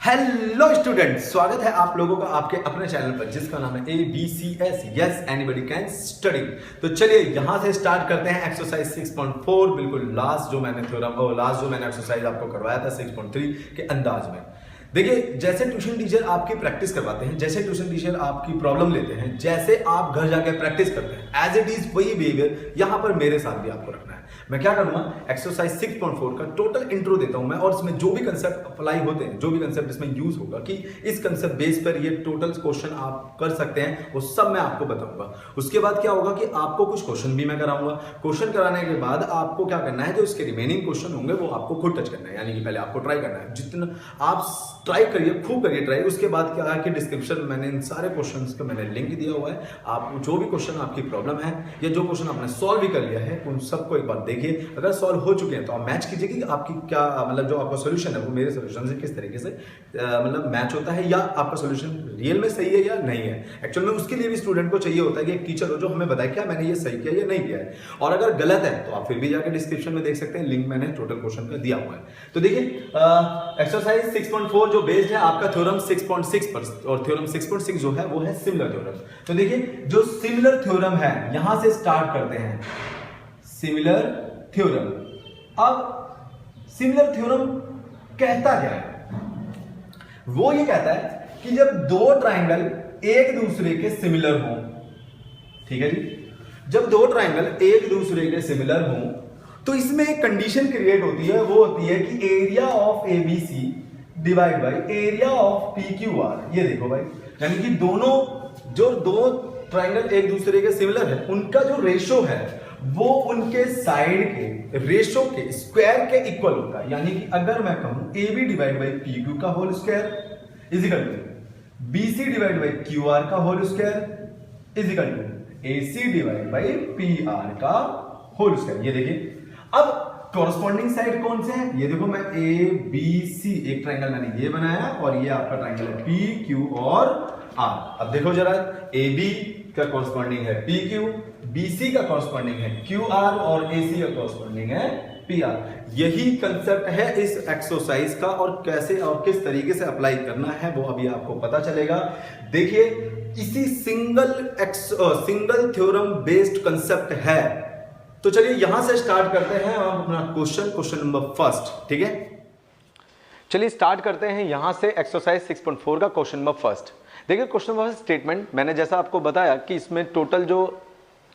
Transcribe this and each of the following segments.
Hello student, स्वागत है आप लोगों का आपके अपने चैनल पर जिसका नाम है ABCS yes anybody can study. तो चलिए यहां से स्टार्ट करते हैं एक्सरसाइज 6.4। बिल्कुल लास्ट जो मैंने एक्सरसाइज आपको करवाया था 6.3 के अंदाज में। देखिए, जैसे ट्यूशन टीचर आपकी प्रैक्टिस करवाते हैं, जैसे ट्यूशन टीचर आपकी प्रॉब्लम लेते हैं, जैसे आप घर जाके प्रैक्टिस करते हैं, एज इट इज वही बिहेवियर यहां पर मेरे साथ भी आपको रखना है। मैं क्या करूंगा, एक्सरसाइज 6.4 का टोटल इंट्रो देता हूं मैं, और इसमें जो भी कंसेप्ट अप्लाई होते हैं, जो भी कंसेप्ट इसमें यूज होगा कि इस कंसेप्ट बेस पर ये टोटल क्वेश्चन आप कर सकते हैं, वो सब मैं आपको बताऊंगा। उसके बाद क्या होगा कि आपको कुछ क्वेश्चन भी मैं कराऊंगा। क्वेश्चन कराने के बाद आपको क्या करना है, जो इसके रिमेनिंग क्वेश्चन होंगे वो आपको खुद टच करना है, यानी कि पहले आपको ट्राई करना है। जितना आप ट्राई करिए, खूब करिए ट्राई। उसके बाद क्या है कि डिस्क्रिप्शन में मैंने इन सारे क्वेश्चंस का मैंने लिंक दिया हुआ है। आप जो भी क्वेश्चन आपकी प्रॉब्लम है या जो क्वेश्चन आपने सॉल्व भी कर लिया है, उन सबको एक बार देखिए। अगर सॉल्व हो चुके हैं तो आप मैच कीजिए कि आपकी क्या मतलब जो आपका सोल्यूशन है वो मेरे सोल्यूशन से किस तरीके से मतलब मैच होता है, या आपका सोल्यूशन रियल में सही है या नहीं है। एक्चुअल में उसके लिए भी स्टूडेंट को चाहिए होता है कि एक टीचर हो जो हमें बताए क्या मैंने ये सही किया या नहीं किया है। और अगर गलत है तो आप फिर भी जाकर डिस्क्रिप्शन में देख सकते हैं, लिंक मैंने टोटल क्वेश्चन का दिया हुआ है। तो देखिए, एक्सरसाइज 6.4 जो बेस्ड है आपका थ्योरम 6.6 पर, और थ्योरम 6.6 जो है वो है सिमिलर थ्योरम। तो देखिए, जो सिमिलर थ्योरम है यहां से स्टार्ट करते हैं। सिमिलर थ्योरम, अब सिमिलर थ्योरम कहता क्या है? वो ये कहता है कि जब दो ट्राइंगल एक दूसरे के सिमिलर हों, ठीक है जी, जब दो ट्राइंगल एक दूसरे के सिमिलर हों तो इसमें एक कंडीशन क्रिएट होती है, वो होती है कि area of ABC divide by area of PQR। ये देखो भाई, यानी कि दो ट्राइंगल एक दूसरे के सिमिलर है, उनका जो रेशो है वो उनके साइड के रेशो के स्क्वायर के इक्वल होता है। यानी कि अगर मैं कहूं AB डिवाइड बाय PQ का whole square is equal to BC divide by QR का whole square is equal to AC divide by PR का होल स्क्वायर। ये देखिए, अब कॉरस्पॉन्डिंग साइड कौन से हैं? ये देखो, मैं ABC एक ट्राइंगल मैंने ये बनाया और ये आपका ट्राइंगल है PQ और R। अब देखो जरा, AB का कॉरस्पॉन्डिंग है PQ, BC का कॉरस्पॉन्डिंग है QR और AC का कॉरस्पॉन्डिंग है PR। यही कंसेप्ट है इस एक्सरसाइज का, और कैसे और किस तरीके से अप्लाई करना है वो अभी आपको पता चलेगा। देखिए, इसी सिंगल थ्योरम बेस्ड कंसेप्ट है। तो चलिए यहां से स्टार्ट करते हैं अपना क्वेश्चन नंबर फर्स्ट, ठीक है। चलिए स्टार्ट करते हैं यहां से एक्सरसाइज 6.4 का क्वेश्चन नंबर फर्स्ट। देखिए, क्वेश्चन नंबर स्टेटमेंट मैंने जैसा आपको बताया कि इसमें टोटल जो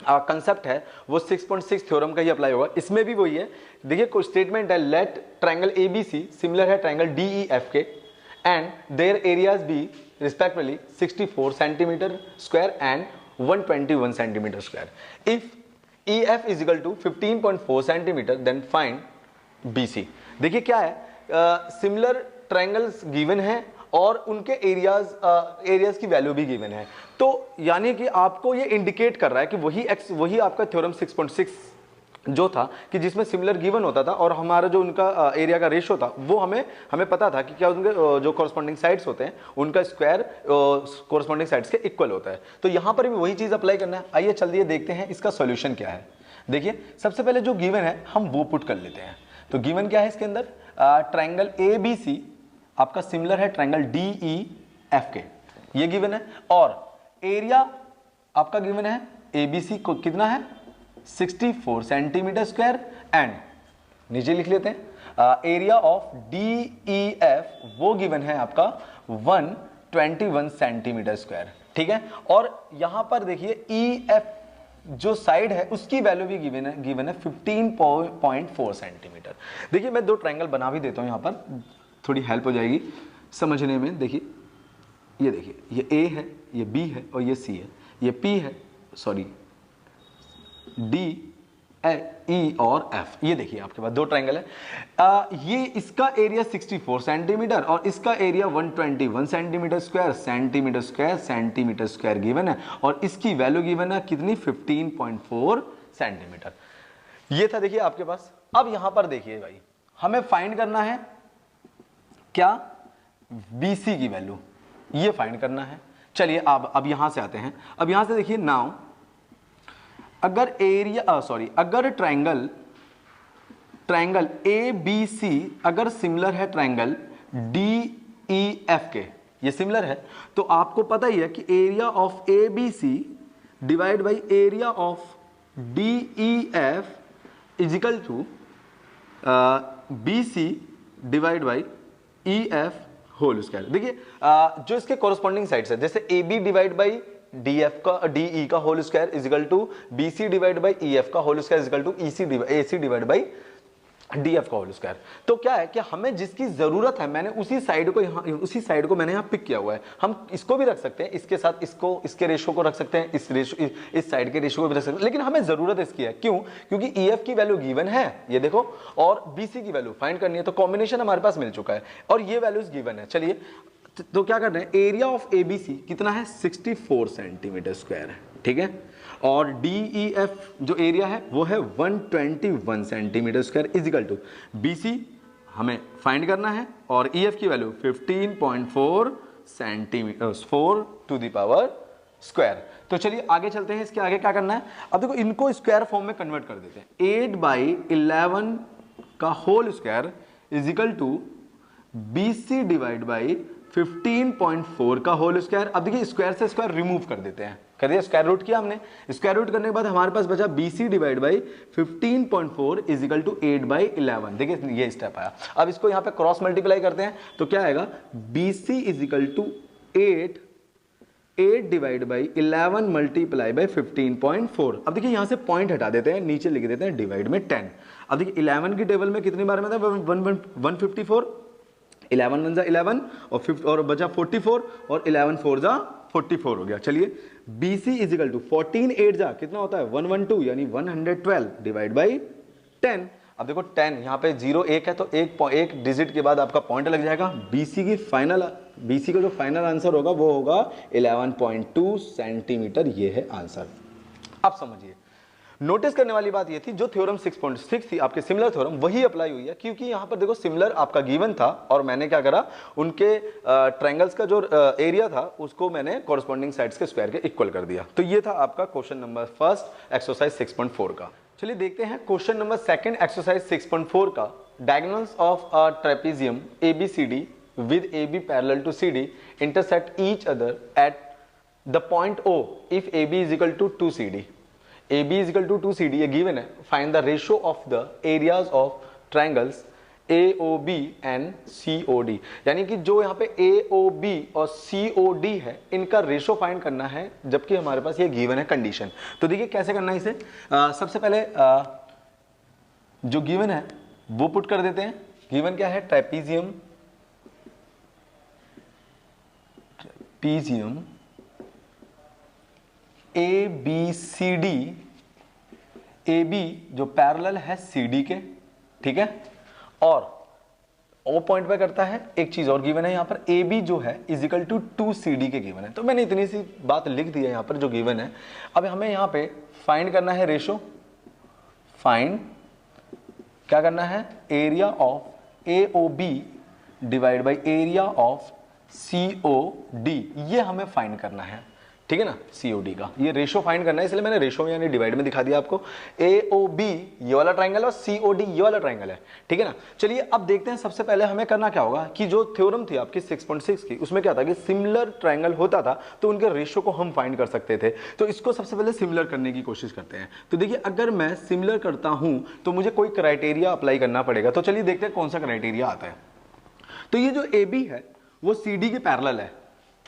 कंसेप्ट है वो 6.6 थ्योरम का ही अप्लाई होगा। इसमें भी वही है। देखिए, कोई स्टेटमेंट है, लेट ट्राइंगल ABC सिमिलर है ट्राइंगल DEF के and their areas be respectively 64 centimetre square and 121 centimetre square. If EF is equal to 15.4 centimetre then find BC। देखिए क्या है, सिमिलर ट्राइंगल्स गिवन है और उनके एरियाज की वैल्यू भी गिवन है। तो यानी कि आपको ये इंडिकेट कर रहा है कि वही आपका थ्योरम 6.6 जो था कि जिसमें सिमिलर गिवन होता था और हमारा जो उनका एरिया का रेशो था वो हमें पता था कि क्या उनके जो कॉरस्पॉन्डिंग साइड्स होते हैं उनका स्क्वायर कॉरस्पॉन्डिंग साइड्स के इक्वल होता है। तो यहां पर भी वही चीज अप्लाई करना है। आइए चलिए देखते हैं इसका सॉल्यूशन क्या है। देखिए, सबसे पहले जो गिवन है हम वो पुट कर लेते हैं। तो गिवन क्या है इसके अंदर, ट्राइंगल ABC आपका सिमिलर है ट्राइंगल DEF के, ये गिवन है। और एरिया आपका गिवन है ABC को कितना है 64 सेंटीमीटर स्क्वायर एंड नीचे लिख लेते हैं एरिया ऑफ DEF वो गिवन है आपका 121 सेंटीमीटर स्क्वायर, ठीक है। और यहां पर देखिए EF जो साइड है उसकी वैल्यू भी गिवन है 15.4 सेंटीमीटर। देखिए, मैं दो ट्राइंगल बना भी देता हूं, यहां पर थोड़ी हेल्प हो जाएगी समझने में। देखिए, ये देखिए, ये A है, ये B है और ये C है, ये P है, सॉरी D, E और F। ये देखिए आपके पास दो ट्राइंगल है। ये इसका एरिया 64 सेंटीमीटर और इसका एरिया 121 सेंटीमीटर स्क्वायर गिवन है और इसकी वैल्यू गिवन है कितनी 15.4 सेंटीमीटर। ये था देखिए आपके पास। अब यहां पर देखिए भाई, हमें फाइंड करना है क्या, BC की वैल्यू, ये फाइंड करना है। चलिए अब यहां से आते हैं। अब यहां से देखिए, नाउ अगर अगर ट्राइंगल ABC अगर सिमिलर है ट्राइंगल EF के, ये सिमिलर है, तो आपको पता ही है कि area of ABC divide by area of DEF is equal to BC divide by EF whole square. देखिए जो इसके कोरस्पॉन्डिंग साइड्स है, जैसे AB डिवाइड बाई DF का DE का whole square is equal to BC divide by EF का whole square is equal to AC divide by DF का whole square. तो क्या है कि हमें जिसकी जरूरत है, मैंने उसी साइड को मैंने यहाँ पिक किया हुआ है। हम इसको भी रख सकते हैं, इसके साथ इसके रेशो को रख सकते हैं, इस साइड के रेशो को भी रख सकते हैं, लेकिन हमें जरूरत इसकी है। क्यों? क्योंकि EF की वैल्यू गिवन है, ये देखो, और BC की वैल्यू फाइंड करनी है, तो कॉम्बिनेशन हमारे पास मिल चुका है और ये वैल्यूज गिवन है। चलिए तो क्या करना है, एरिया ऑफ ABC कितना है, 64 सेंटीमीटर स्क्वायर है, ठीक है, और DEF जो एरिया है वो है 121 centimetre square is equal to BC हमें फाइंड करना है और EF की value 15.4 centimetre 4 to the power square. तो चलिए आगे चलते हैं, इसके आगे क्या करना है। अब देखो इनको स्क्वायर फॉर्म में कन्वर्ट कर देते हैं। 8/11 का whole square is equal to BC divide by 15.4 का होल स्क्वायर। अब देखिए स्क्वायर से स्क्वायर रिमूव कर देते हैं, कर दिया, स्क्वायर रूट किया हमने। स्क्वायर रूट करने के बाद हमारे पास बचा BC divide by 15.4 is equal to 8/11। देखिए ये स्टेप आया। अब इसको यहाँ पे क्रॉस मल्टीप्लाई करते हैं तो क्या आएगा, BC is equal to 8 divide by 11 multiply by 15.4। अब देखिए यहाँ से पॉइंट हटा देते हैं, नीचे लिख देते हैं डिवाइड में 10। अब देखिए 11 की टेबल में कितनी बार में था, 154, 11 1 जा 11 और बचा 44 और 11 4 जा 44 हो गया। चलिए BC इज इक्वल टू 14 8 जा कितना होता है, 112 यानी 112 डिवाइड बाई 10। अब देखो 10 यहाँ पे 0 1 है तो एक डिजिट के बाद आपका पॉइंट लग जाएगा। BC का जो फाइनल आंसर होगा वो होगा 11.2 सेंटीमीटर, ये है आंसर। अब समझिए, नोटिस करने वाली बात ये थी, जो थ्योरम 6.6 थी आपके सिमिलर थ्योरम, वही अप्लाई हुई है, क्योंकि यहां पर देखो सिमिलर आपका गिवन था और मैंने क्या करा, उनके ट्रायंगल्स का जो एरिया था उसको मैंने कॉरस्पॉन्डिंग साइड्स के स्क्वायर के इक्वल कर दिया। तो ये था आपका क्वेश्चन नंबर फर्स्ट एक्सरसाइज 6.4 का। चलिए देखते हैं क्वेश्चन नंबर सेकंड एक्सरसाइज 6.4 का। Diagonals of a trapezium ABCD with AB parallel to CD intersect each other at the point O if AB is equal to 2CD. AB is equal to 2CD ये given है। Find the ratio of the areas of triangles AOB and COD। यानी कि जो यहाँ पे AOB और COD है इनका रेशो फाइंड करना है, जबकि हमारे पास ये गिवन है कंडीशन। तो देखिए कैसे करना है इसे। सबसे पहले जो गिवन है वो पुट कर देते हैं। गिवन क्या है, ट्रेपेजियम ABCD, AB जो पैरेलल है CD के, ठीक है, और O पॉइंट पे करता है। एक चीज और गिवन है यहाँ पर, AB जो है इज इक्वल टू 2CD के गिवन है। तो मैंने इतनी सी बात लिख दी है यहाँ पर जो गिवन है। अब हमें यहाँ पे फाइंड करना है रेशो, फाइंड क्या करना है, area of AOB divide by area of COD, ये हमें फाइंड करना है, ठीक है ना। COD का ये रेशो फाइंड करना है, इसलिए मैंने रेशो में यानी डिवाइड में दिखा दिया आपको। AOB ये वाला ट्रायंगल और COD ये वाला ट्रायंगल है, ठीक है ना। चलिए अब देखते हैं, सबसे पहले हमें करना क्या होगा कि जो थ्योरम थी आपकी 6.6 की, उसमें क्या था कि सिमिलर ट्रायंगल होता था तो उनके रेशो को हम फाइंड कर सकते थे। तो इसको सबसे पहले सिमिलर करने की कोशिश करते हैं। तो देखिए अगर मैं सिमिलर करता हूं तो मुझे कोई क्राइटेरिया अप्लाई करना पड़ेगा। तो चलिए देखते हैं कौन सा क्राइटेरिया आता है। तो ये जो AB है वो CD के पैरेलल है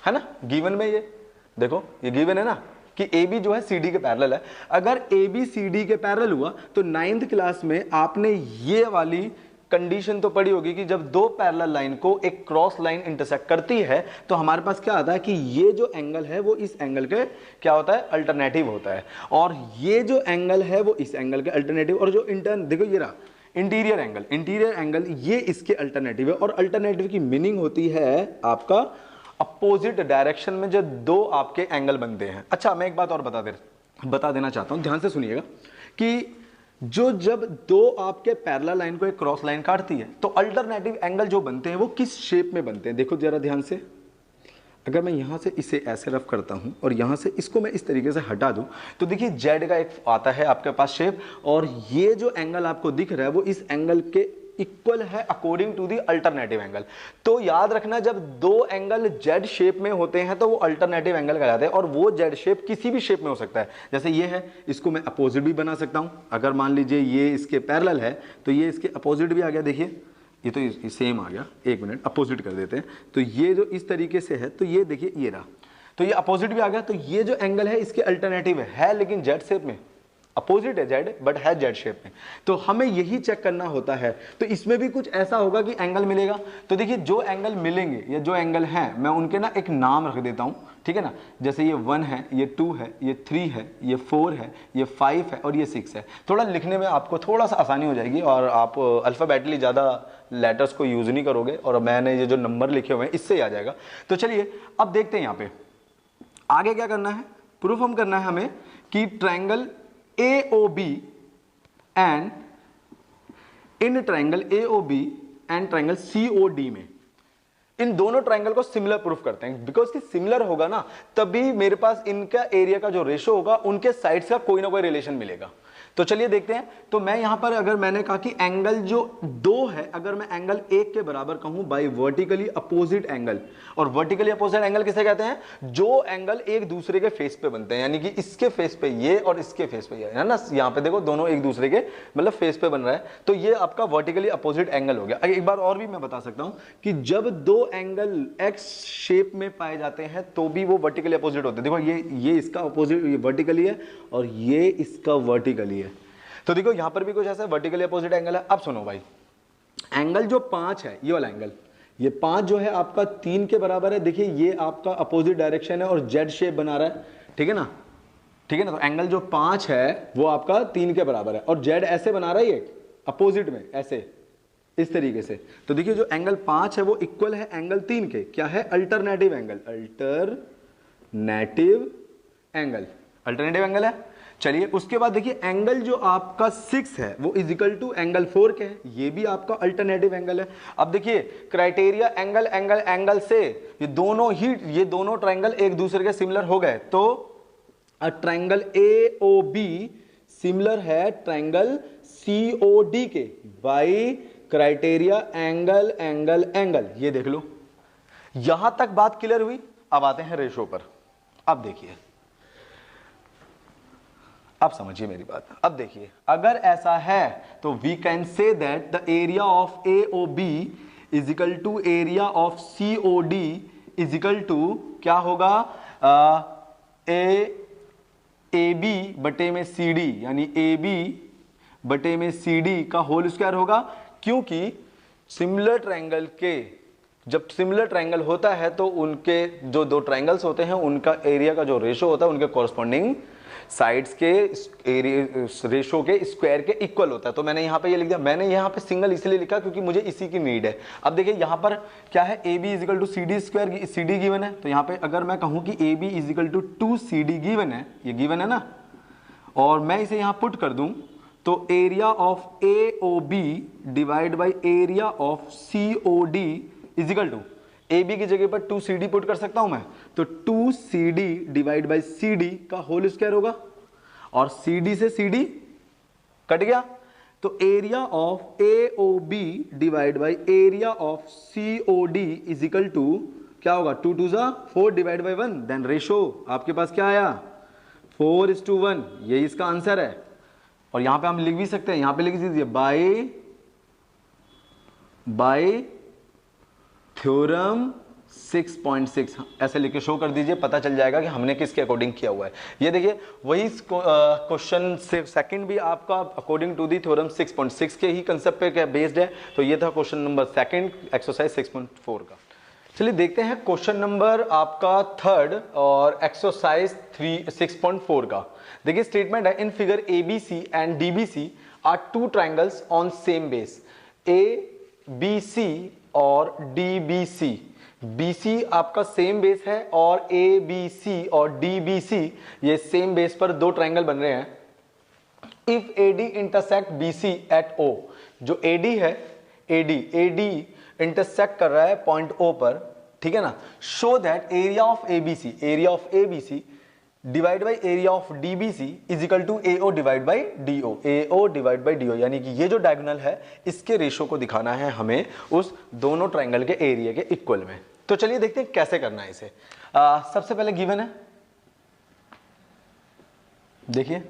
ना, गिवन में ये देखो ये गिवन है ना कि AB जो है CD के पैरेलल है। अगर AB CD के पैरेलल हुआ तो 9th क्लास में आपने ये वाली कंडीशन तो पढ़ी होगी कि जब दो पैरेलल लाइन को एक क्रॉस लाइन इंटरसेक्ट करती है तो हमारे पास क्या आता है कि ये जो एंगल है वो इस एंगल के क्या होता है, अल्टरनेटिव होता है, और ये जो एंगल है वो इस एंगल के अल्टरनेटिव, और जो देखो ये रहा इंटीरियर एंगल ये इसके अल्टरनेटिव है। और अल्टरनेटिव की मीनिंग होती है आपका अपोजिट डायरेक्शन में जो दो आपके एंगल बनते हैं। अच्छा मैं एक बात और बता देना चाहता हूं, ध्यान से सुनिएगा कि जब दो आपके पैरेलल लाइन को एक क्रॉस लाइन काटती है तो अल्टरनेटिव एंगल जो बनते हैं वो किस शेप में बनते हैं। देखो जरा ध्यान से, अगर मैं यहां से इसे ऐसे रफ करता हूं और यहां से इसको मैं इस तरीके से हटा दूं तो देखिए जेड का एक आता है आपके पास शेप, और ये जो एंगल आपको दिख रहा है वो इस एंगल के इक्वल है according to the alternative angle. तो याद रखना, जब दो एंगल जेड शेप में होते हैं तो वो अल्टरनेटिव एंगल कहलाते हैं, और वो जेड शेप किसी भी शेप में हो सकता है। जैसे ये है, इसको मैं अपोजिट भी बना सकता हूं। अगर मान लीजिए ये इसके पैरेलल है तो ये इसके अपोजिट भी आ गया। देखिए ये तो सेम आ गया, एक मिनट अपोजिट कर देते हैं। तो ये जो इस तरीके से है, तो ये देखिए ये रहा, तो ये अपोजिट भी आ गया। तो ये जो एंगल है इसके अल्टरनेटिव है लेकिन जेड शेप में, अपोजिट है जेड बट है जेड शेप में। तो हमें यही चेक करना होता है। तो इसमें भी कुछ ऐसा होगा कि एंगल मिलेगा। तो देखिए जो एंगल मिलेंगे या जो एंगल हैं, मैं उनके ना एक नाम रख देता हूं, ठीक है ना। जैसे ये 1 है, ये 2 है, ये 3 है, ये 4 है, ये 5 है और ये 6 है। थोड़ा लिखने में आपको थोड़ा सा आसानी हो जाएगी और आप अल्फाबेटली ज़्यादा लेटर्स को यूज नहीं करोगे, और मैंने ये जो नंबर लिखे हुए हैं इससे ही आ जाएगा। तो चलिए अब देखते हैं यहाँ पे आगे क्या करना है। प्रूफ हम करना है हमें कि triangle AOB and in triangle AOB and triangle COD में, इन दोनों ट्रायंगल को सिमिलर प्रूफ करते हैं। बिकॉज कि सिमिलर होगा ना, तभी मेरे पास इनका एरिया का जो रेशो होगा उनके साइड्स का कोई ना कोई रिलेशन मिलेगा। तो चलिए देखते हैं। तो मैं यहां पर अगर मैंने कहा कि एंगल जो 2 है, अगर मैं एंगल 1 के बराबर कहूं बाय वर्टिकली अपोजिट एंगल, और वर्टिकली अपोजिट एंगल किसे कहते हैं? जो एंगल एक दूसरे के फेस पे बनते हैं, यानी कि इसके फेस पे ये और इसके फेस पे ये, है ना। यहां पे देखो दोनों एक दूसरे के मतलब फेस पे बन रहा है, तो ये आपका वर्टिकली अपोजिट एंगल हो गया। एक बार और भी मैं बता सकता हूं कि जब दो एंगल एक्स शेप में पाए जाते हैं तो भी वो वर्टिकली अपोजिट होते हैं। देखो ये इसका अपोजिट, ये वर्टिकली है और ये इसका वर्टिकली है। तो देखो यहां पर भी कुछ ऐसा वर्टिकली अपोजिट एंगल है। अब सुनो भाई, एंगल जो 5 है, ये वाला एंगल, ये 5 जो है आपका 3 के बराबर है। देखिए ये आपका अपोजिट डायरेक्शन है और जेड शेप बना रहा है, ठीक है ना, ठीक है ना। तो एंगल जो 5 है वो आपका 3 के बराबर है और जेड ऐसे बना रहा है ये अपोजिट में, ऐसे इस तरीके से। तो देखिए जो एंगल 5 है वो इक्वल है एंगल 3 के। क्या है? Alternative angle, alternative angle, alternative angle है। चलिए उसके बाद देखिए एंगल जो आपका 6 है वो इज इक्वल टू एंगल 4 के है, ये भी आपका अल्टरनेटिव एंगल है। अब देखिए क्राइटेरिया एंगल एंगल एंगल से ये दोनों ट्रायंगल एक दूसरे के सिमिलर हो गए। तो ट्रायंगल AOB सिमिलर है ट्रायंगल COD के by criteria angle angle angle. ये देख लो, यहां तक बात क्लियर हुई। अब आते हैं रेशो पर। अब देखिए, अब समझिए मेरी बात। अब देखिए अगर ऐसा है तो we can say that the area of AOB is equal to area of COD is equal to क्या होगा? AB बटे में CD, यानी AB बटे में CD का होल स्क्वायर होगा। क्योंकि सिमिलर ट्रायंगल के, जब सिमिलर ट्रायंगल होता है तो उनके जो दो ट्रायंगल्स होते हैं उनका एरिया का जो रेशो होता है उनके कॉरस्पॉन्डिंग साइड्स के एरिया रेशो के स्क्वायर के इक्वल होता है। तो मैंने यहां पे ये लिख दिया। मैंने यहां पे सिंगल इसलिए लिखा क्योंकि मुझे इसी की नीड है। अब देखिए यहां पर क्या है? AB is equal to CD square, CD given है। तो यहां पे अगर मैं कहूं कि AB is equal to 2CD given है, ये गिवन है ना, और मैं इसे यहां पुट कर दूं तो area of AOB divide by area of COD is equal to, AB की जगह पर 2CD पुट कर सकता हूं मैं, तो 2CD डिवाइड बाई CD का होल स्क्वायर होगा, और CD से CD कट गया। तो area of AOB divide by area of COD is equal to क्या होगा? 2 2 4 डिवाइड बाई 1, देन रेशो आपके पास क्या आया? 4:1। यही इसका आंसर है। और यहां पे हम लिख भी सकते हैं, यहां पे लिख दीजिए बाय थ्योरम 6.6, ऐसे लिख के शो कर दीजिए, पता चल जाएगा कि हमने किसके अकॉर्डिंग किया हुआ है। ये देखिए वही क्वेश्चन सेकंड भी आपका अकॉर्डिंग टू दी थ्योरम 6.6 के ही कंसेप्ट पे बेस्ड है। तो ये था क्वेश्चन नंबर सेकंड एक्सरसाइज 6.4 का। चलिए देखते हैं क्वेश्चन नंबर आपका थर्ड और एक्सरसाइज 6.4 का। देखिए स्टेटमेंट है, in figure ABC and DBC are two triangles on same base, ABC और DBC। BC आपका सेम बेस है और ABC और DBC ये सेम बेस पर दो ट्राइंगल बन रहे हैं। If AD intersect BC at O, जो AD है, AD इंटरसेक्ट कर रहा है पॉइंट O पर, ठीक है ना। Show that area of ABC divide by area of DBC is equal to AO divide by DO, AO divide by DO, यानी कि ये जो डायगोनल है इसके रेशो को दिखाना है हमें उस दोनों ट्राइंगल के एरिया के इक्वल में। तो चलिए देखते हैं कैसे करना है इसे। सबसे पहले गिवन है, देखिए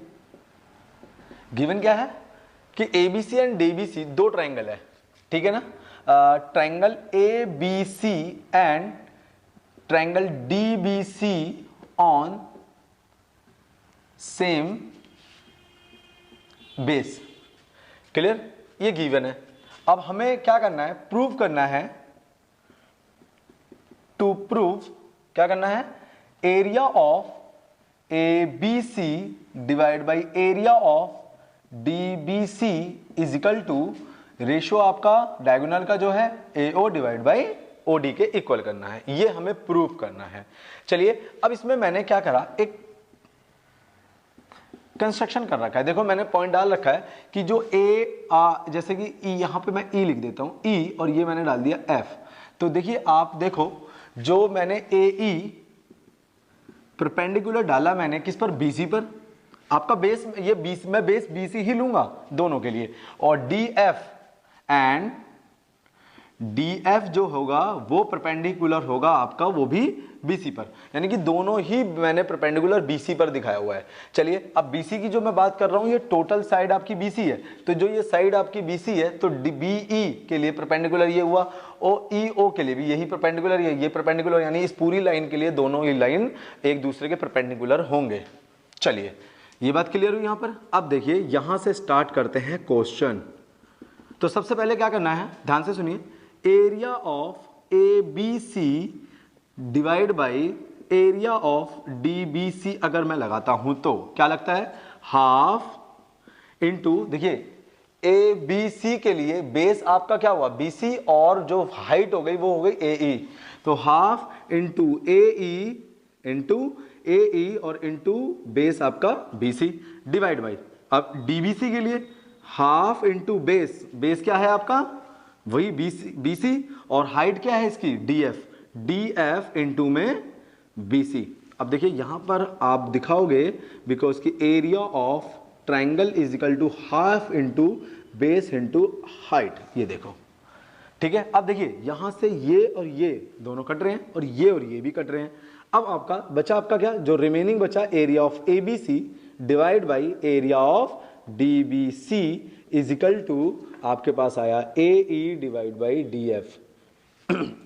गिवन क्या है कि एबीसी एंड डीबीसी दो ट्राइंगल है, ठीक है ना। Triangle ABC and triangle DBC on same base, clear, ये गिवन है। अब हमें क्या करना है, प्रूव करना है, टू प्रूव क्या करना है, area of A B C divide by area of D B C is equal to ratio आपका डायगोनल का जो है एओ डिवाइड बाई ओडी के इक्वल करना है, ये हमें प्रूव करना है। चलिए अब इसमें मैंने क्या करा, एक कंस्ट्रक्शन कर रखा है, देखो मैंने पॉइंट डाल रखा है कि जो जैसे कि ई, यहां पे मैं ई लिख देता हूं, ई, और ये मैंने डाल दिया एफ। तो देखिए आप देखो जो मैंने ए ई परपेंडिकुलर डाला मैंने किस पर, बीसी पर, आपका बेस ये बीसी, मैं बेस बीसी ही लूंगा दोनों के लिए, और D F and D F जो होगा वो परपेंडिकुलर होगा आपका वो भी बीसी पर, यानी कि दोनों ही मैंने परपेंडिकुलर बीसी पर दिखाया हुआ है। चलिए अब बीसी की जो मैं बात कर रहा हूं ये टोटल साइड आपकी बीसी है, तो जो ये साइड आपकी बीसी है तो बीई के लिए परपेंडिकुलर ये हुआ, और ईओ के लिए भी यही परपेंडिकुलर, ये परपेंडिकुलर, यानी इस पूरी लाइन के लिए दोनों ही लाइन एक दूसरे के परपेंडिकुलर होंगे। चलिए ये बात क्लियर हुई यहां पर। अब देखिए यहां से स्टार्ट करते हैं क्वेश्चन। तो सबसे पहले क्या करना है, ध्यान से सुनिए, area of A B C divide by area of D B C अगर मैं लगाता हूं तो क्या लगता है, हाफ इंटू, देखिए ए बी सी के लिए बेस आपका क्या हुआ बीसी, और जो हाइट हो गई वो हो गई ए ई, तो हाफ इंटू ए ई इंटू ए ई और इंटू बेस आपका बीसी डिवाइड बाई, अब डीबीसी के लिए हाफ इंटू बेस, बेस क्या है आपका वही बीसी, और हाइट क्या है इसकी डीएफ, डीएफ इंटू में बीसी। अब देखिए यहां पर आप दिखाओगे बिकॉज की area of triangle is equal to half into base into height, ये देखो ठीक है। अब देखिए यहां से ये और ये दोनों कट रहे हैं और ये भी कट रहे हैं। अब आपका बचा आपका क्या, जो रिमेनिंग बचा area of A B C divide by area of D B C is equal to आपके पास आया A E divide by D F.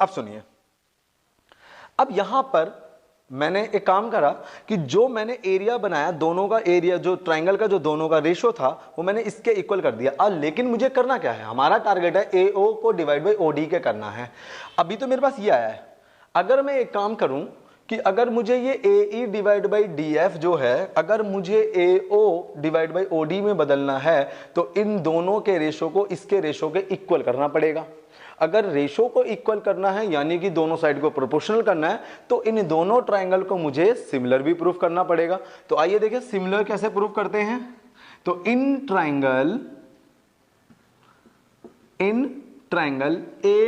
अब सुनिए, अब यहां पर मैंने एक काम करा कि जो मैंने एरिया बनाया दोनों का एरिया, जो ट्राइंगल का जो दोनों का रेशो था वो मैंने इसके इक्वल कर दिया। अब लेकिन मुझे करना क्या है, हमारा टारगेट है एओ को डिवाइड बाई ओडी के करना है। अभी तो मेरे पास ये आया है, अगर मैं एक काम करूं कि अगर मुझे ये A E divide by D F जो है, अगर मुझे A O divide by O D में बदलना है तो इन दोनों के रेशो को इसके रेशो के इक्वल करना पड़ेगा। अगर रेशो को इक्वल करना है यानी कि दोनों साइड को प्रोपोर्शनल करना है तो इन दोनों ट्राइंगल को मुझे सिमिलर भी प्रूफ करना पड़ेगा। तो आइए देखिए सिमिलर कैसे प्रूफ करते हैं। तो इन ट्राइंगल ए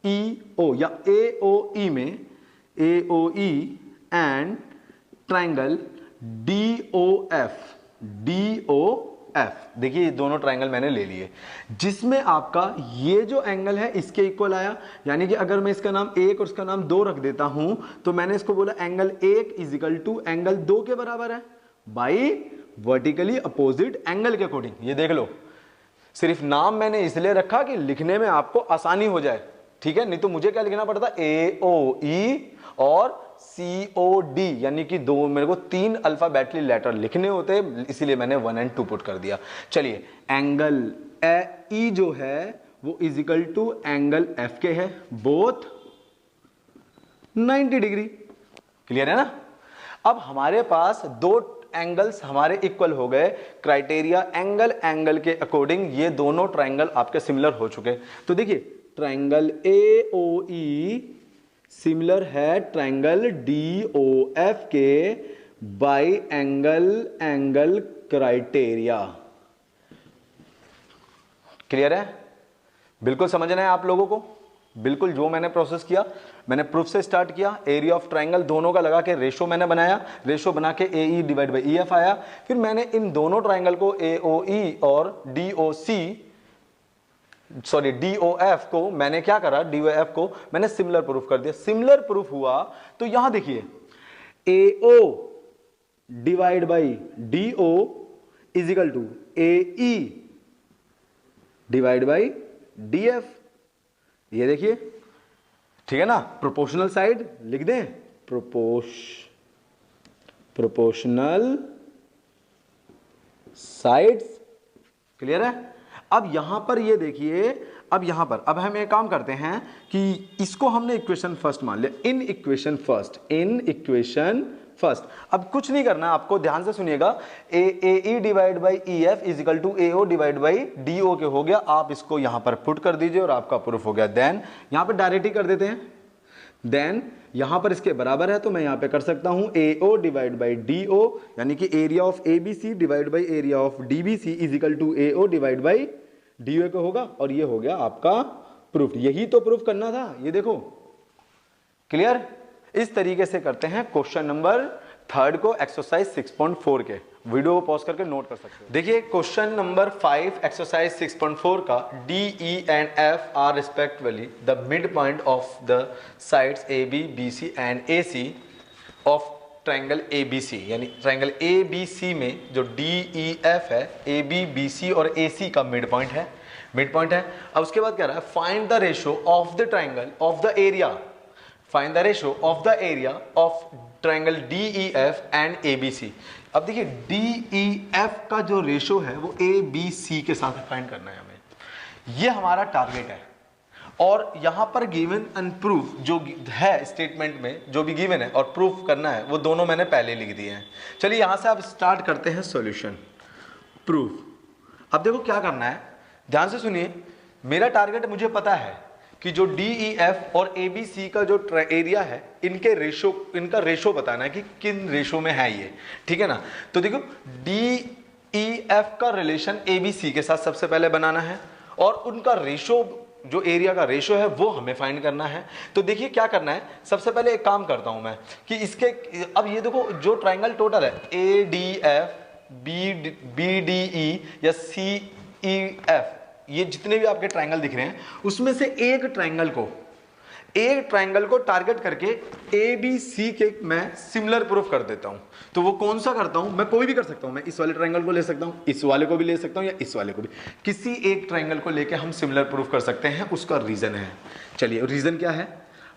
ई ओ या ए ओ ई में AOE एंड ट्राइंगल DOF, देखिए ये दोनों ट्राइंगल मैंने ले लिए जिसमें आपका ये जो एंगल है इसके इक्वल आया, यानी कि अगर मैं इसका नाम 1 और इसका नाम 2 रख देता हूं तो मैंने इसको बोला angle 1 is equal to angle 2 के बराबर है बाई वर्टिकली अपोजिट एंगल के अकॉर्डिंग। ये देख लो, सिर्फ नाम मैंने इसलिए रखा कि लिखने में आपको आसानी हो जाए, ठीक है, नहीं तो मुझे क्या लिखना पड़ता AOE और COD, यानी कि दो मेरे को 3 अल्फाबेटली लेटर लिखने होते, इसीलिए मैंने 1 और 2 पुट कर दिया। चलिए एंगल E जो है वो is equal to angle F के है, बोथ 90 डिग्री, क्लियर है ना। अब हमारे पास दो एंगल्स हमारे इक्वल हो गए, क्राइटेरिया एंगल के अकॉर्डिंग ये दोनों ट्राइंगल आपके सिमिलर हो चुके। तो देखिए ट्राइंगल AOE सिमिलर है ट्राइंगल DOF के बाय एंगल क्राइटेरिया। क्लियर है, बिल्कुल समझना है आप लोगों को। बिल्कुल जो मैंने प्रोसेस किया, मैंने प्रूफ से स्टार्ट किया, एरिया ऑफ ट्राइंगल दोनों का लगा के रेशो मैंने बनाया, रेशो बना के AE डिवाइड बाई EF आया, फिर मैंने इन दोनों ट्राइंगल को AOE और DOF को मैंने क्या करा, DOF को मैंने सिमिलर प्रूफ कर दिया। सिमिलर प्रूफ हुआ तो यहां देखिए AO divide by DO is equal to AE divide by DF, ये देखिए, ठीक है ना। प्रोपोर्शनल साइड लिख दें, प्रोपोर्शनल साइड्स, क्लियर है। अब यहां पर ये देखिए, अब यहां पर अब हम एक काम करते हैं कि इसको हमने इक्वेशन फर्स्ट मान लिया, इन इक्वेशन फर्स्ट। अब कुछ नहीं करना आपको, ध्यान से सुनिएगा, AE divide by EF is equal to AO divide by DO के हो गया। आप इसको यहां पर पुट कर दीजिए और आपका प्रूफ हो गया। देन यहां पर डायरेक्ट ही कर देते हैं, देन यहां पर इसके बराबर है तो मैं यहां पे कर सकता हूं AO डिवाइड बाई DO, यानी कि area of ABC divide by area of DBC is equal to AO divide by DO का होगा, और ये हो गया आपका प्रूफ। यही तो प्रूफ करना था, ये देखो, क्लियर। इस तरीके से करते हैं क्वेश्चन नंबर 3 को एक्सरसाइज 6.4 के। वीडियो को पॉज करके नोट कर सकते हो। देखिए क्वेश्चन नंबर 5 एक्सरसाइज 6.4 का D, E and F are respectively the mid point of the sides AB, BC and AC of triangle ABC, यानी ट्रायंगल ABC में जो DEF है, AB, BC और AC का मिड पॉइंट है। अब उसके बाद क्या रहा है, find the ratio of the triangle of the area, find the ratio of the area of triangle DEF and ABC। अब देखिए DEF का जो रेशियो है वो ABC के साथ फाइंड करना है हमें, ये हमारा टारगेट है। और यहां पर गिवन एंड प्रूफ जो है स्टेटमेंट में, जो भी गिवन है और प्रूफ करना है, वो दोनों मैंने पहले लिख दिए हैं। चलिए यहां से आप स्टार्ट करते हैं सॉल्यूशन, प्रूफ। अब देखो क्या करना है, ध्यान से सुनिए। मेरा टारगेट मुझे पता है कि जो DEF और ABC का जो एरिया है, इनका रेशो बताना है कि किन रेशो में है ये, ठीक है ना। तो देखो DEF का रिलेशन ABC के साथ सबसे पहले बनाना है, और उनका रेशो, जो एरिया का रेशो है, वो हमें फाइंड करना है। तो देखिए क्या करना है, सबसे पहले एक काम करता हूं मैं कि इसके, अब ये देखो जो ट्राइंगल टोटल है ADF, BDE या CEF, ये जितने भी आपके ट्रायंगल दिख रहे हैं, उसमें से एक ट्रायंगल को टारगेट करके ABC के मैं सिमिलर प्रूफ कर देता हूं। तो वो कौन सा करता हूं, मैं कोई भी कर सकता हूं, मैं इस वाले ट्रायंगल को ले सकता हूं, इस वाले को भी ले सकता हूं, या इस वाले को भी, किसी एक ट्रायंगल को लेके हम सिमिलर प्रूफ कर सकते हैं। उसका रीजन है, चलिए रीजन क्या है,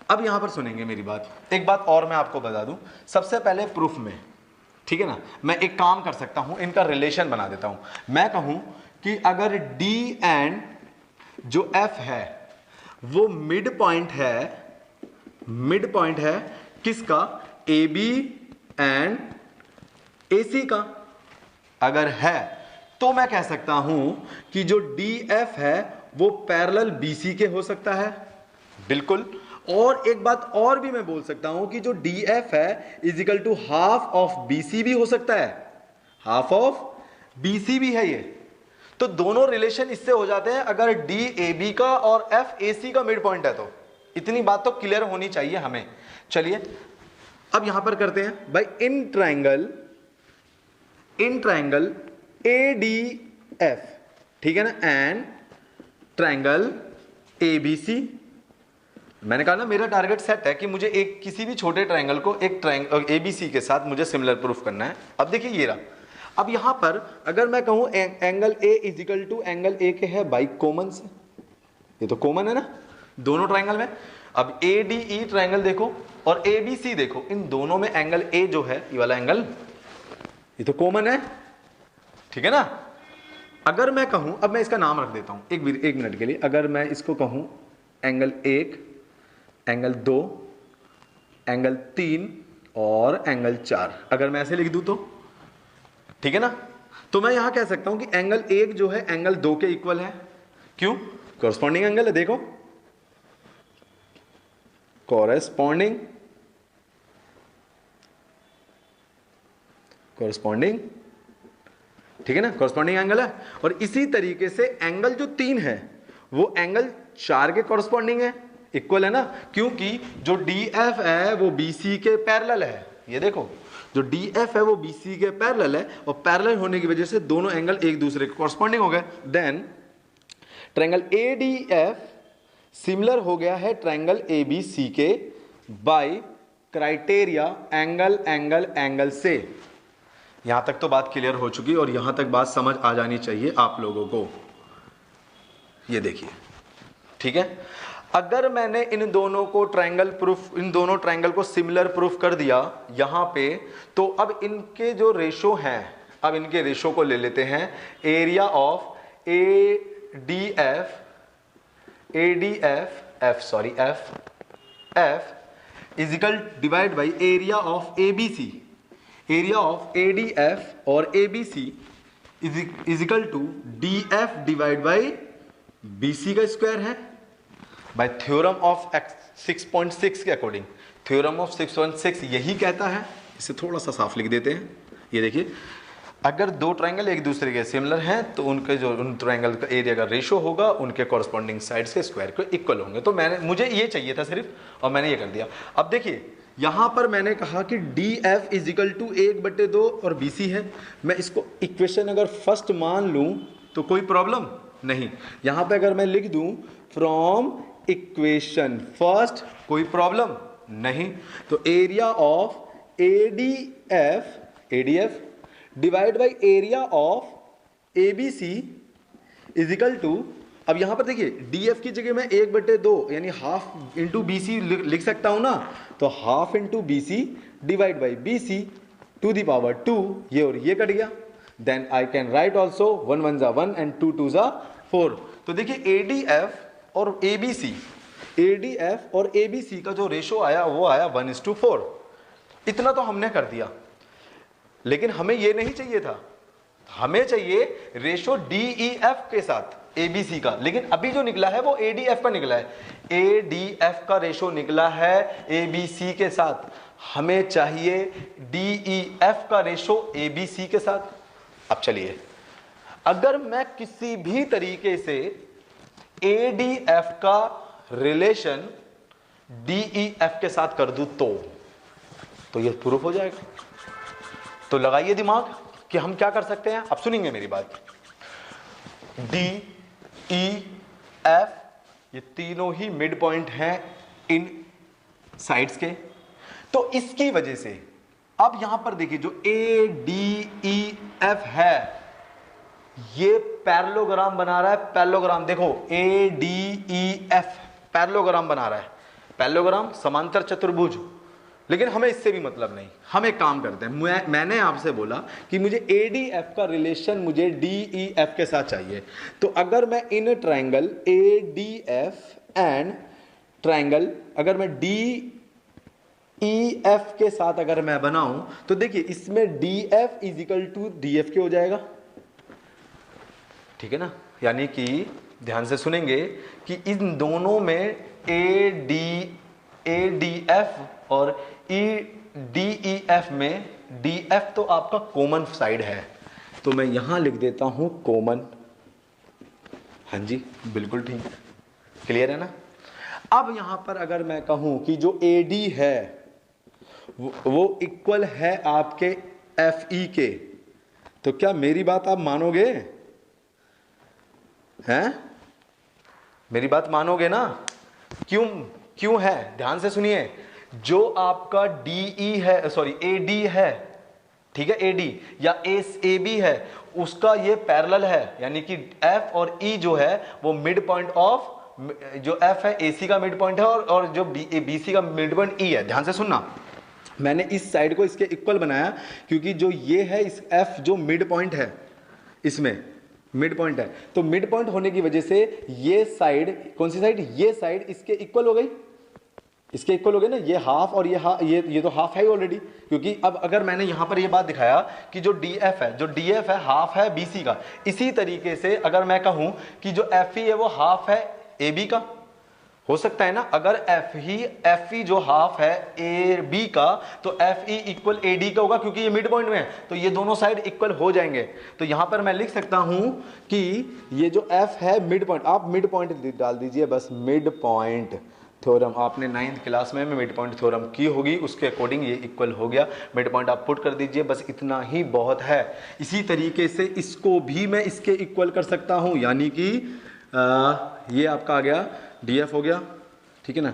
अब यहां पर सुनेंगे मेरी बात। एक बात और मैं आपको बता दूं, सबसे पहले प्रूफ में, ठीक है ना, मैं एक काम कर सकता हूं, इनका रिलेशन बना देता हूं। मैं कहूं कि अगर D एंड जो F है वो मिड पॉइंट है किसका, AB एंड AC का, अगर है तो मैं कह सकता हूं कि जो DF है वो पैरेलल BC के हो सकता है, बिल्कुल। और एक बात और भी मैं बोल सकता हूं कि जो DF है is equal to half of BC भी हो सकता है, हाफ ऑफ BC भी है ये। तो दोनों रिलेशन इससे हो जाते हैं अगर D AB का और F AC का मिड पॉइंट है। तो इतनी बात तो क्लियर होनी चाहिए हमें। चलिए अब यहां पर करते हैं भाई, इन ट्रायंगल ADF, ठीक है ना, एंड ट्रायंगल ABC। मैंने कहा ना मेरा टारगेट सेट है कि मुझे एक किसी भी छोटे ट्रायंगल को एक ट्रायंगल ABC के साथ मुझे सिमिलर प्रूफ करना है। अब देखिए ये रहा, अब यहां पर अगर मैं कहूं angle A is equal to angle A के है बाई कॉमन से, ये तो कॉमन है ना दोनों ट्रायंगल में। अब ADE ट्रायंगल देखो और ABC देखो, इन दोनों में एंगल A जो है, ये वाला एंगल, ये तो कॉमन है, ठीक है ना। अगर मैं कहूं, अब मैं इसका नाम रख देता हूं एक मिनट के लिए, अगर मैं इसको कहूं एंगल 1, एंगल 2, एंगल 3 और एंगल 4, अगर मैं ऐसे लिख दूं तो, ठीक है ना। तो मैं यहां कह सकता हूं कि एंगल 1 जो है एंगल 2 के इक्वल है, क्यों, कॉरस्पॉन्डिंग एंगल है, देखो कॉरस्पॉन्डिंग, ठीक है ना, कॉरस्पॉन्डिंग एंगल है। और इसी तरीके से एंगल जो 3 है वो एंगल 4 के कॉरस्पॉन्डिंग है, इक्वल है ना, क्योंकि जो डी एफ है वो बी सी के पैरेलल है। ये देखो जो डी एफ है वो बी सी के पैरेलल है, और पैरेलल होने की वजह से दोनों एंगल एक दूसरे के कॉरस्पॉन्डिंग हो गए। Then triangle A D F similar हो गया है ट्रायंगल ए बी सी के by criteria angle angle angle से। यहां तक तो बात क्लियर हो चुकी, और यहां तक बात समझ आ जानी चाहिए आप लोगों को। ये देखिए, ठीक है, अगर मैंने इन दोनों ट्रायंगल को सिमिलर प्रूफ कर दिया यहां पे, तो अब इनके जो रेशो हैं, अब इनके रेशो को ले लेते हैं। Area of A D F is equal divide by area of A B C. Area of A D F और A B C is equal to D F divide by B C का square है, bye theorem of 6.6 के according. Theorem of 6.6 यही कहता है, इसे थोड़ा सा साफ लिख देते हैं। ये देखिए, अगर दो ट्रायंगल एक दूसरे के सिमिलर हैं तो उनके जो उन ट्रायंगल का एरिया का रेशो होगा उनके कॉरस्पॉन्डिंग साइड्स के स्क्वायर के इक्वल होंगे। तो मुझे ये चाहिए था सिर्फ, और मैंने ये कर दिया। अब देखिए यहां पर मैंने कहा कि डी एफ इजिकल टू 1/2 और बी सी है। मैं इसको इक्वेशन अगर फर्स्ट मान लूं तो कोई प्रॉब्लम नहीं। यहां पे अगर मैं लिख दूं फ्रॉम इक्वेशन फर्स्ट, कोई प्रॉब्लम नहीं। तो area of ADF divide by area of ABC is equal to, अब यहां पर देखिए डीएफ की जगह मैं 1/2 यानी हाफ इंटू बी सी लिख सकता हूं ना, तो half into B C divide by B C to the power 2, ये और ये कट गया। Then I can write also 1 1 जा 1 एंड 2 2 जा 4। तो देखिए एडीएफ और एबीसी, एडीएफ और एबीसी का जो रेशो आया वो आया 1:4। इतना तो हमने कर दिया, लेकिन हमें ये नहीं चाहिए था, हमें चाहिए रेशो डीईएफ के साथ एबीसी का। लेकिन अभी जो निकला है वो एडीएफ का निकला है, एडीएफ का रेशो निकला है एबीसी के साथ। हमें चाहिए डीईएफ का रेशो एबीसी के साथ। अब चलिए, अगर मैं किसी भी तरीके से एडीएफ का रिलेशन डीईएफ के साथ कर दूं तो ये प्रूफ हो जाएगा। तो लगाइए दिमाग कि हम क्या कर सकते हैं। अब सुनिए मेरी बात, डी ई एफ ये तीनों ही मिड पॉइंट हैं इन साइड्स के। तो इसकी वजह से अब यहां पर देखिए जो ए डी ई एफ है ये पैरेललोग्राम बना रहा है। पैरेललोग्राम देखो, A D E F parallelogram बना रहा है। पैरेललोग्राम समांतर चतुर्भुज। लेकिन हमें इससे भी मतलब नहीं, हम एक काम करते हैं। मैंने आपसे बोला कि मुझे एडीएफ का रिलेशन मुझे डीईएफ के साथ चाहिए। तो अगर मैं in triangle ADF and triangle अगर मैं डीईएफ के साथ अगर मैं बनाऊं तो देखिए इसमें डीएफ इजिकल टू डीएफ के हो जाएगा, ठीक है ना। यानी कि ध्यान से सुनेंगे कि इन दोनों में एडीएफ और डीईएफ में डीएफ तो आपका कॉमन साइड है, तो मैं यहां लिख देता हूं कॉमन। हाँ जी, बिल्कुल ठीक, क्लियर है ना। अब यहां पर अगर मैं कहूं कि जो एडी है वो इक्वल है आपके एफई के, तो क्या मेरी बात आप मानोगे? हैं? मेरी बात मानोगे ना? क्यों है, ध्यान से सुनिए। जो आपका डीई है, सॉरी एडी है, ठीक है, एडी या ए बी है, उसका ये पैरेलल है। यानी कि एफ और ई जो है वो मिड पॉइंट ऑफ, जो एफ है एसी का मिड पॉइंट है और जो बीसी का मिड पॉइंट ई है। ध्यान से सुनना, मैंने इस साइड को इसके इक्वल बनाया क्योंकि जो ये है इस एफ जो मिड पॉइंट है, इसमें मिड पॉइंट है, तो मिड पॉइंट होने की वजह से ये साइड, कौन सी साइड, ये साइड इसके इक्वल हो गई, इसके इक्वल हो गए ना। ये हाफ और ये तो हाफ है ही ऑलरेडी, क्योंकि अब अगर मैंने यहां पर ये बात दिखाया कि जो डीएफ है हाफ है बीसी का। इसी तरीके से अगर मैं कहूं कि जो एफई है वो हाफ है एबी का, हो सकता है ना। अगर एफई जो हाफ है ए बी का, तो एफई इक्वल एडी का होगा क्योंकि ये मिड पॉइंट में है, तो ये दोनों साइड इक्वल हो जाएंगे। तो यहां पर मैं लिख सकता हूं कि ये जो एफ है मिड पॉइंट, आप मिड पॉइंट डाल दीजिए बस, मिड पॉइंट थ्योरम आपने 9th क्लास में मिड पॉइंट थ्योरम की होगी, उसके अकॉर्डिंग ये इक्वल हो गया। मिड पॉइंट आप पुट कर दीजिए, बस इतना ही बहुत है। इसी तरीके से इसको भी मैं इसके इक्वल कर सकता हूँ, यानी कि ये आपका आ गया DF हो गया, ठीक है ना,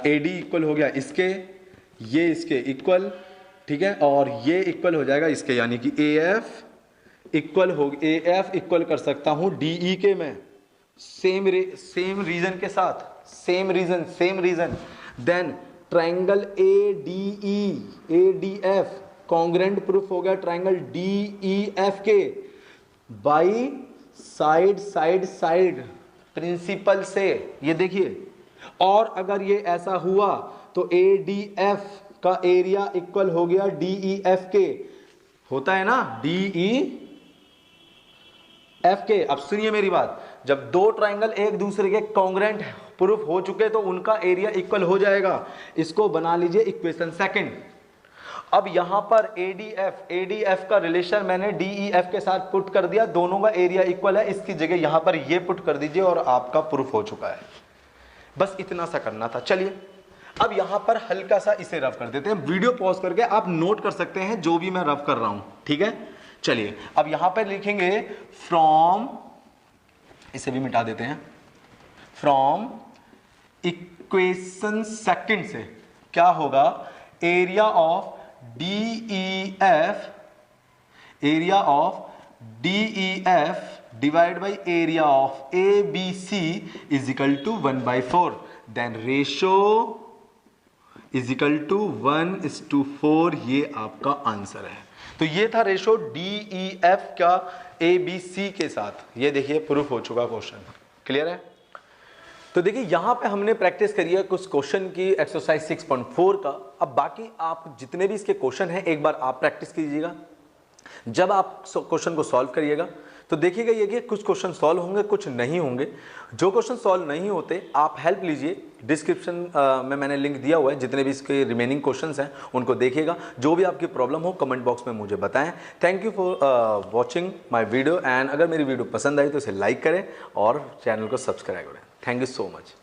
AD इक्वल हो गया इसके, ये इसके इक्वल, ठीक है, और ये इक्वल हो जाएगा इसके, यानी कि AF इक्वल हो, AF इक्वल कर सकता हूँ DE के मैं, सेम रीजन के साथ, same reason. Then triangle ADF congruent proof हो गया ट्रायंगल DEF के बाई साइड प्रिंसिपल से, ये देखिए। और अगर ये ऐसा हुआ तो ADF का एरिया इक्वल हो गया DEF के, होता है ना DEF के। अब सुनिए मेरी बात, जब दो ट्राइंगल एक दूसरे के कॉन्ग्रेंट प्रूफ हो चुके तो उनका एरिया इक्वल हो जाएगा। इसको बना लीजिए इक्वेशन सेकंड। अब यहां पर ADF का रिलेशन मैंने DEF के साथ पुट कर दिया, दोनों का एरिया इक्वल है, इसकी जगह यहां पर ये पुट कर दीजिए और आपका प्रूफ हो चुका है। बस इतना सा करना था। चलिए अब यहां पर हल्का सा इसे रफ कर देते हैं, वीडियो पॉज करके आप नोट कर सकते हैं जो भी मैं रफ कर रहा हूं, ठीक है। चलिए अब यहां पर लिखेंगे फ्रॉम, इसे भी मिटा देते हैं, फ्रॉम इक्वेशन सेकंड से क्या होगा, area of DEF divide by area of ABC is equal to 1/4, then ratio is equal to 1:4। ये आपका आंसर है। तो ये था रेशो DEF का ABC के साथ। ये देखिए प्रूफ हो चुका क्वेश्चन, क्लियर है। तो देखिए यहाँ पे हमने प्रैक्टिस करी है कुछ क्वेश्चन की एक्सरसाइज 6.4 का। अब बाकी आप जितने भी इसके क्वेश्चन हैं एक बार आप प्रैक्टिस कीजिएगा। जब आप क्वेश्चन को सॉल्व करिएगा तो देखिएगा ये कि कुछ क्वेश्चन सॉल्व होंगे, कुछ नहीं होंगे। जो क्वेश्चन सॉल्व नहीं होते आप हेल्प लीजिए, डिस्क्रिप्शन में मैंने लिंक दिया हुआ है, जितने भी इसके रिमेनिंग क्वेश्चंस हैं उनको देखिएगा। जो भी आपकी प्रॉब्लम हो कमेंट बॉक्स में मुझे बताएं। Thank you for watching my video, and अगर मेरी वीडियो पसंद आई तो इसे लाइक करें और चैनल को सब्सक्राइब करें। Thank you so much.